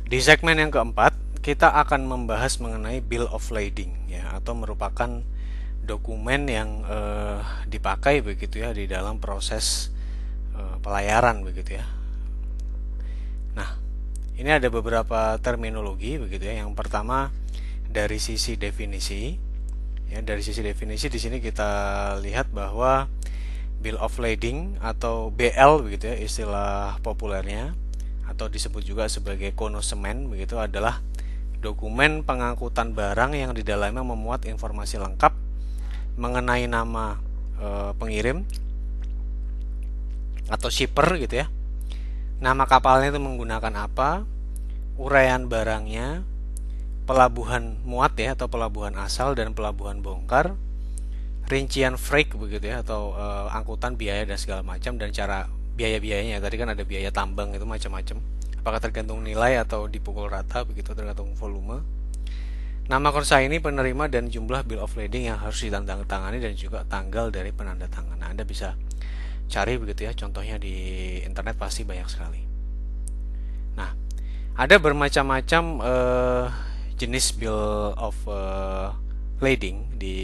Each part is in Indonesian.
Di segmen yang keempat, kita akan membahas mengenai bill of lading ya, atau merupakan dokumen yang dipakai begitu ya di dalam proses pelayaran begitu ya. Nah, ini ada beberapa terminologi begitu ya. Yang pertama dari sisi definisi. Ya, dari sisi definisi di sini kita lihat bahwa bill of lading atau BL begitu ya istilah populernya, atau disebut juga sebagai konosemen begitu, adalah dokumen pengangkutan barang yang di dalamnya memuat informasi lengkap mengenai nama pengirim atau shipper gitu ya. Nama kapalnya itu menggunakan apa, uraian barangnya, pelabuhan muat ya atau pelabuhan asal dan pelabuhan bongkar, rincian freight begitu ya atau angkutan biaya dan segala macam, dan cara biaya-biayanya. Tadi kan ada biaya tambang itu macam-macam. Apakah tergantung nilai atau dipukul rata begitu, tergantung volume. Nama konsignee, penerima, dan jumlah bill of lading yang harus ditandatangani dan juga tanggal dari penandatangan. Nah, Anda bisa cari begitu ya, contohnya di internet pasti banyak sekali. Nah, ada bermacam-macam jenis bill of lading di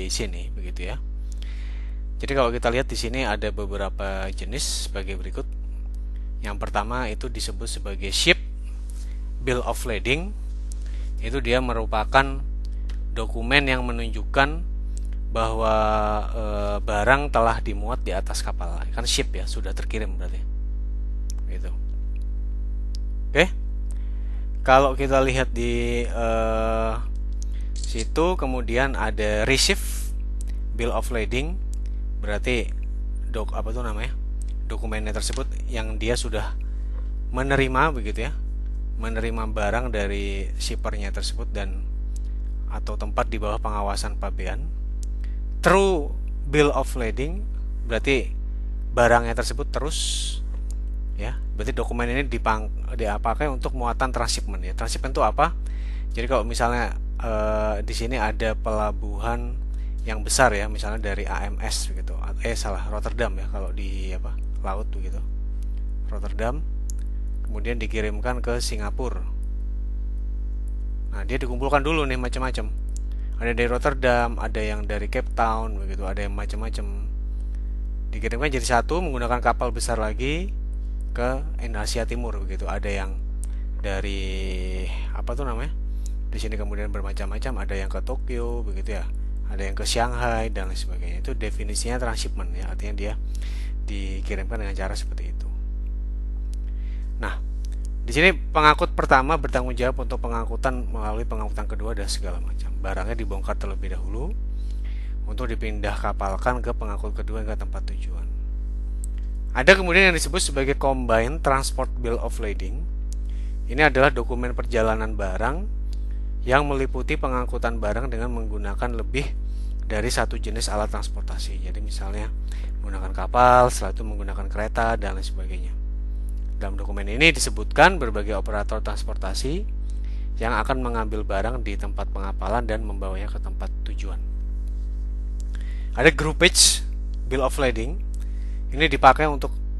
sini begitu ya. Jadi kalau kita lihat di sini ada beberapa jenis sebagai berikut. Yang pertama itu disebut sebagai ship bill of lading. Itu dia merupakan dokumen yang menunjukkan bahwa barang telah dimuat di atas kapal. Kan ship ya, sudah terkirim berarti. Gitu. Oke. Kalau kita lihat di situ kemudian ada receive bill of lading, berarti apa tuh namanya, dokumennya tersebut yang dia sudah menerima begitu ya, menerima barang dari shippernya tersebut dan atau tempat di bawah pengawasan pabean. True bill of lading berarti barangnya tersebut terus ya, berarti dokumen ini dipakai untuk muatan transhipment ya. Transhipment itu apa? Jadi kalau misalnya di sini ada pelabuhan yang besar ya, misalnya dari AMS begitu, Rotterdam ya kalau di laut begitu, Rotterdam, kemudian dikirimkan ke Singapura. Nah, dia dikumpulkan dulu nih macam-macam. Ada dari Rotterdam, ada yang dari Cape Town begitu, ada yang macam-macam. Dikirimkan jadi satu menggunakan kapal besar lagi ke Asia Timur begitu. Ada yang dari apa tuh namanya? Di sini kemudian bermacam-macam, ada yang ke Tokyo begitu ya, ada yang ke Shanghai dan lain sebagainya. Itu definisinya transshipment ya, artinya dia dikirimkan dengan cara seperti itu. Nah, di sini pengangkut pertama bertanggung jawab untuk pengangkutan melalui pengangkutan kedua dan segala macam. Barangnya dibongkar terlebih dahulu untuk dipindah kapalkan ke pengangkut kedua ke tempat tujuan. Ada kemudian yang disebut sebagai Combined Transport Bill of Lading. Ini adalah dokumen perjalanan barang yang meliputi pengangkutan barang dengan menggunakan lebih dari satu jenis alat transportasi. Jadi misalnya menggunakan kapal, setelah itu menggunakan kereta dan lain sebagainya. Dalam dokumen ini disebutkan berbagai operator transportasi yang akan mengambil barang di tempat pengapalan dan membawanya ke tempat tujuan. Ada groupage bill of lading. Ini dipakai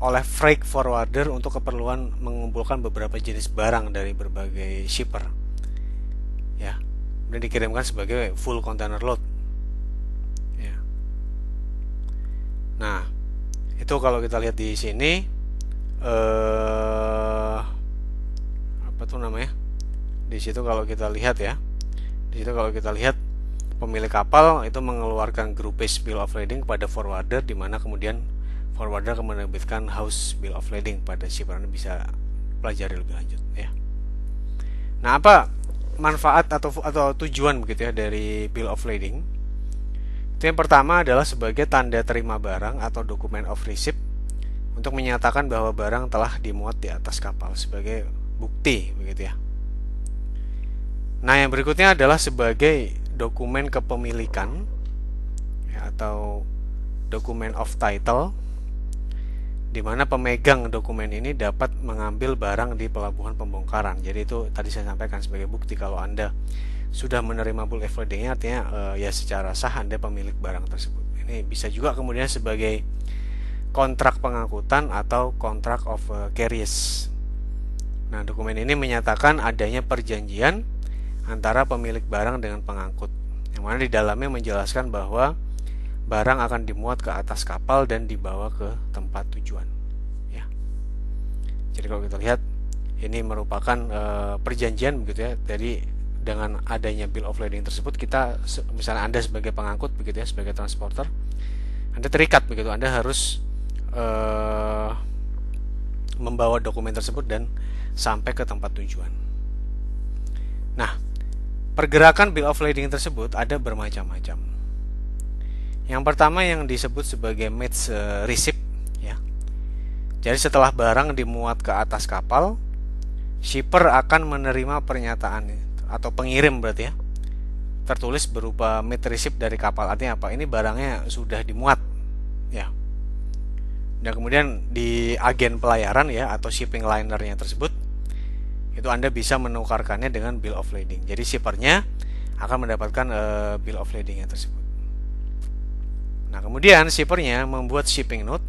oleh freight forwarder untuk keperluan mengumpulkan beberapa jenis barang dari berbagai shipper. Ya, dan dikirimkan sebagai full container load. Ya. Nah, itu kalau kita lihat di sini apa tuh namanya? Di situ kalau kita lihat ya, di situ kalau kita lihat pemilik kapal itu mengeluarkan groupage bill of lading kepada forwarder, di mana kemudian forwarder akan menerbitkan house bill of lading pada shipper. Anda bisa pelajari lebih lanjut ya. Nah, apa manfaat atau tujuan begitu ya dari bill of lading? Itu yang pertama adalah sebagai tanda terima barang atau dokumen of receipt untuk menyatakan bahwa barang telah dimuat di atas kapal sebagai bukti begitu ya. Nah, yang berikutnya adalah sebagai dokumen kepemilikan ya, atau dokumen of title, di mana pemegang dokumen ini dapat mengambil barang di pelabuhan pembongkaran. Jadi itu tadi saya sampaikan sebagai bukti kalau Anda sudah menerima bill of lading, artinya ya secara sah Anda pemilik barang tersebut. Ini bisa juga kemudian sebagai kontrak pengangkutan atau kontrak of carriage. Nah, dokumen ini menyatakan adanya perjanjian antara pemilik barang dengan pengangkut, yang mana di dalamnya menjelaskan bahwa barang akan dimuat ke atas kapal dan dibawa ke tempat tujuan. Ya. Jadi kalau kita lihat ini merupakan perjanjian begitu ya. Jadi dengan adanya bill of lading tersebut, kita misalnya Anda sebagai pengangkut begitu ya, sebagai transporter, Anda terikat begitu, Anda harus membawa dokumen tersebut dan sampai ke tempat tujuan. Nah, pergerakan bill of lading tersebut ada bermacam-macam. Yang pertama yang disebut sebagai match receipt ya. Jadi setelah barang dimuat ke atas kapal, shipper akan menerima pernyataan atau pengirim berarti ya, tertulis berupa match receipt dari kapal. Artinya apa? Ini barangnya sudah dimuat ya. Dan kemudian di agen pelayaran ya atau shipping linernya tersebut, itu Anda bisa menukarkannya dengan bill of lading. Jadi shippernya akan mendapatkan bill of ladingnya tersebut. Nah, kemudian shippernya membuat shipping note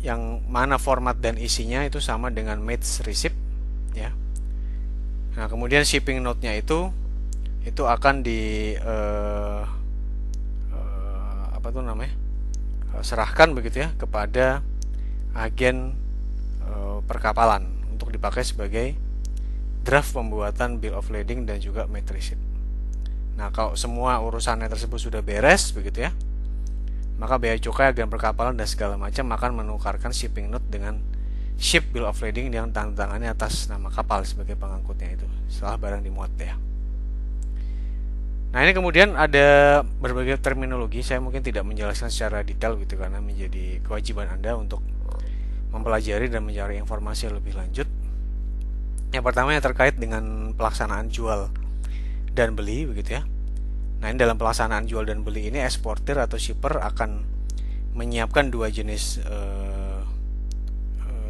yang mana format dan isinya itu sama dengan match receipt ya. Nah, kemudian shipping note-nya itu akan di apa tuh namanya? Serahkan begitu ya kepada agen perkapalan untuk dipakai sebagai draft pembuatan bill of lading dan juga match receipt. Nah, kalau semua urusannya tersebut sudah beres begitu ya, maka bea cukai, agen perkapalan dan segala macam akan menukarkan shipping note dengan ship bill of lading yang tanda tangannya atas nama kapal sebagai pengangkutnya itu setelah barang dimuat ya. Nah, ini kemudian ada berbagai terminologi, saya mungkin tidak menjelaskan secara detail gitu karena menjadi kewajiban Anda untuk mempelajari dan mencari informasi yang lebih lanjut. Yang pertama yang terkait dengan pelaksanaan jual dan beli begitu ya. Nah, ini dalam pelaksanaan jual dan beli ini eksportir atau shipper akan menyiapkan dua jenis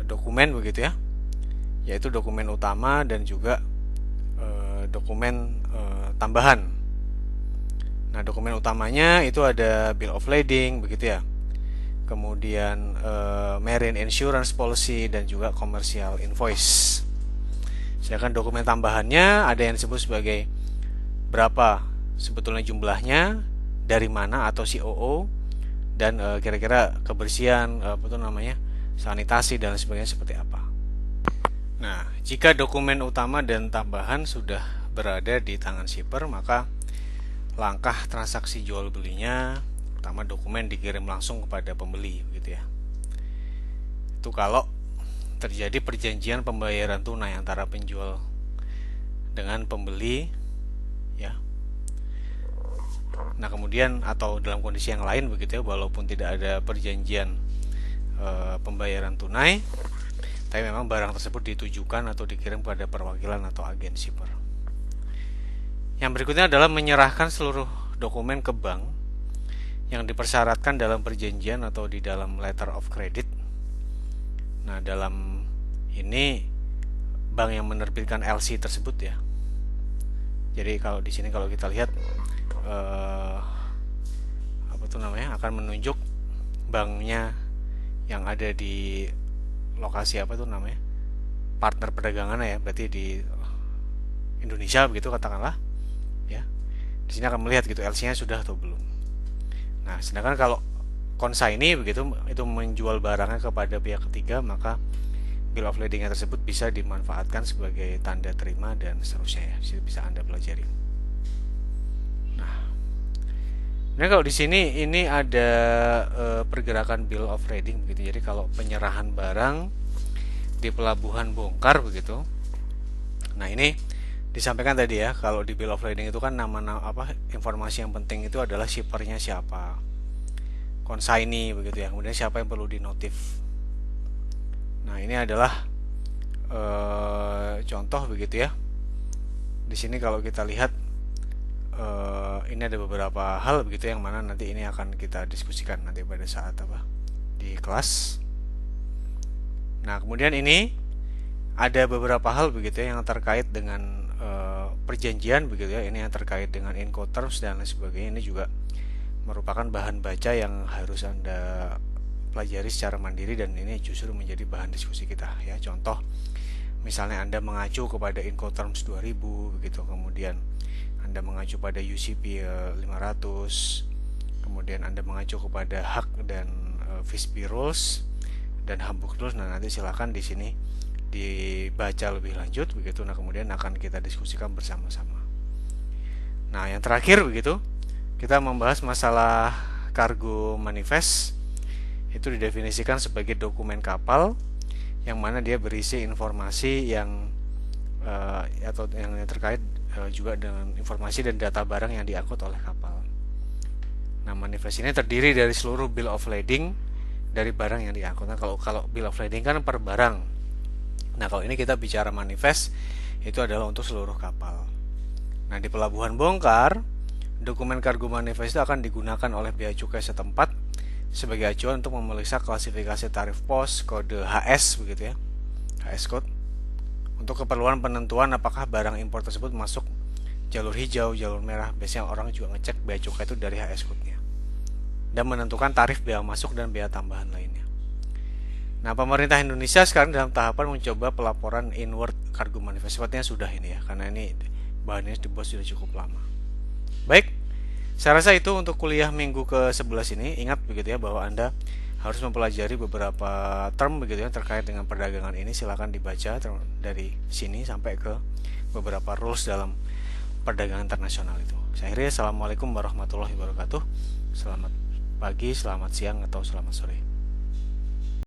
dokumen begitu ya, yaitu dokumen utama dan juga dokumen tambahan. Nah, dokumen utamanya itu ada bill of lading begitu ya, kemudian marine insurance policy dan juga commercial invoice. Sedangkan dokumen tambahannya ada yang disebut sebagai berapa sebetulnya jumlahnya, dari mana atau COO, dan kira-kira kebersihan apa itu namanya, sanitasi dan sebagainya seperti apa. Nah, jika dokumen utama dan tambahan sudah berada di tangan shipper, maka langkah transaksi jual belinya, pertama dokumen dikirim langsung kepada pembeli begitu ya. Itu kalau terjadi perjanjian pembayaran tunai antara penjual dengan pembeli ya. Nah, kemudian atau dalam kondisi yang lain begitu ya, walaupun tidak ada perjanjian pembayaran tunai, tapi memang barang tersebut ditujukan atau dikirim pada perwakilan atau agen shipper. Yang berikutnya adalah menyerahkan seluruh dokumen ke bank yang dipersyaratkan dalam perjanjian atau di dalam letter of credit. Nah, dalam ini bank yang menerbitkan LC tersebut ya. Jadi kalau di sini kalau kita lihat apa tuh namanya, akan menunjuk banknya yang ada di lokasi apa tuh namanya, partner perdagangan ya, berarti di Indonesia begitu katakanlah. Ya, di sini akan melihat gitu LC-nya sudah atau belum. Nah, sedangkan kalau consignee begitu itu menjual barangnya kepada pihak ketiga, maka bill of lading tersebut bisa dimanfaatkan sebagai tanda terima dan seterusnya ya. Bisa Anda pelajari. Nah, kalau di sini ini ada pergerakan bill of lading begitu. Jadi kalau penyerahan barang di pelabuhan bongkar begitu. Nah, ini disampaikan tadi ya, kalau di bill of lading itu kan nama-nama apa, informasi yang penting itu adalah shippernya siapa, consignee begitu ya, kemudian siapa yang perlu dinotif. Nah, ini adalah contoh begitu ya. Di sini kalau kita lihat ini ada beberapa hal begitu yang mana nanti ini akan kita diskusikan nanti pada saat apa di kelas. Nah, kemudian ini ada beberapa hal begitu ya yang terkait dengan perjanjian begitu ya. Ini yang terkait dengan Incoterms dan lain sebagainya. Ini juga merupakan bahan baca yang harus Anda pelajari secara mandiri dan ini justru menjadi bahan diskusi kita ya. Contoh Misalnya Anda mengacu kepada Incoterms 2000 begitu, kemudian Anda mengacu pada UCP 500, kemudian Anda mengacu kepada HAK dan FISB rules dan Hamburg rules. Nah, nanti silakan di sini dibaca lebih lanjut begitu. Nah, kemudian akan kita diskusikan bersama-sama. Nah, yang terakhir begitu, kita membahas masalah cargo manifest. Itu didefinisikan sebagai dokumen kapal yang mana dia berisi informasi yang atau yang terkait juga dengan informasi dan data barang yang diangkut oleh kapal. Nah, manifest ini terdiri dari seluruh bill of lading dari barang yang diangkut. Nah, kalau bill of lading kan per barang. Nah, kalau ini kita bicara manifest, itu adalah untuk seluruh kapal. Nah, di pelabuhan bongkar, dokumen cargo manifest itu akan digunakan oleh bea cukai setempat sebagai acuan untuk memeriksa klasifikasi tarif pos kode HS begitu ya, HS code, untuk keperluan penentuan apakah barang impor tersebut masuk jalur hijau, jalur merah. Biasanya orang juga ngecek bea cukai itu dari HS code-nya dan menentukan tarif bea masuk dan bea tambahan lainnya. Nah, pemerintah Indonesia sekarang dalam tahapan mencoba pelaporan inward cargo manifest. Sepertinya sudah ini ya, karena ini bahannya dibuat sudah cukup lama. Baik, saya rasa itu untuk kuliah minggu ke-11 ini. Ingat begitu ya, bahwa Anda harus mempelajari beberapa term begitu ya terkait dengan perdagangan ini. Silakan dibaca dari sini sampai ke beberapa rules dalam perdagangan internasional itu. Saya akhiri, assalamualaikum warahmatullahi wabarakatuh. Selamat pagi, selamat siang, atau selamat sore.